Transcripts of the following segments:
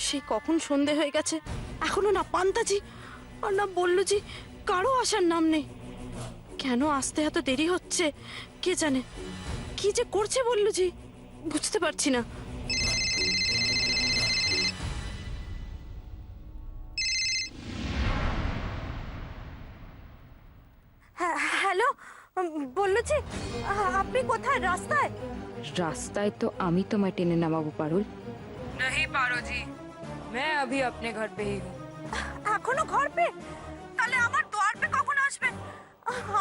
সেই কখন সন্ধে হয়ে গেছে, এখনো না পান্তাজি আর না বল্লুজি, কারো আসার নাম নেই। কেন আসতে এত দেরি হচ্ছে কে জানে। কি যে করছে বল্লুজি বুঝতে পারছি না। হ্যালো বল্লুজি, আপনি কোথায়? রাস্তায়? রাস্তায় তো আমি তোমায় টেনে নামাবো পারুল। नहीं पारो जी, मैं अभी अपने घर पे ही हूँ। এখনো ঘর পে? তাহলে আমার দ্বার পে কখন আসবেন?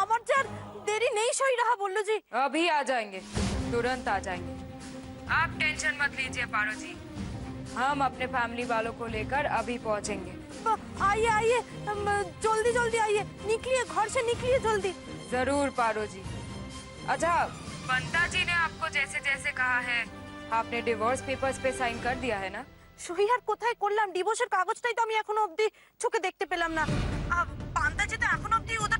আমার যার দেরি নেই সই রাহা বল্লুজি। अभी आ जाएंगे, तुरंत आ जाएंगे। आप टेंशन मत लीजिए पारो जी, हम अपने फैमिली वालों को लेकर अभी पहुँचेंगे। आइए आइए, जल्दी जल्दी आइए, निकलिए घर से, निकलिए जल्दी। जरूर पारो जी। अच्छा, बंता जी ने आपको जैसे जैसे कहा है, आपने डिवोर्स पेपर्स पे साइन कर दिया है ना? সই আর কোথায় করলাম? ডিভোর্সের কাগজটাই তো আমি এখনো অবধি চোখে দেখতে পেলাম না। পান্তাজি তো এখনো অবধি ওটা,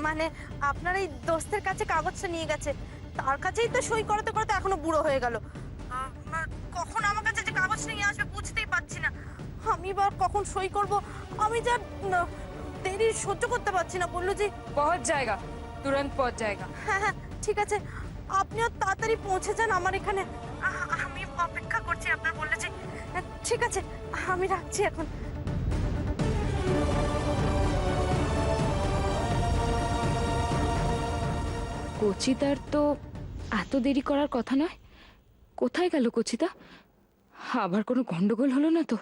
মানে আপনার এই দোস্তের কাছে কাগজটা নিয়ে গেছে, তার কাছেই তো সই করাতে করাতে এখনো বুড়ো হয়ে গেল। কখন আমার কাছে যে কাগজ নিয়ে আসবে বুঝতেই পারছি না। আমি এবার কখন সই করব, আমি যা দেরি সহ্য করতে পারছি না বল্লুজি। पहुँच जाएगा, तुरंत पहुँच जाएगा। হ্যাঁ হ্যাঁ ঠিক আছে, আপনিও তাড়াতাড়ি পৌঁছে যান আমার এখানে। আমি অপেক্ষা করছি আপনার বল্লুজি। ঠিক আছে, আমি রাখছি এখন। কচিতার তো এত দেরি করার কথা নয়। কোথায় গেল কচিতা? আবার কোনো গন্ডগোল হলো না তো?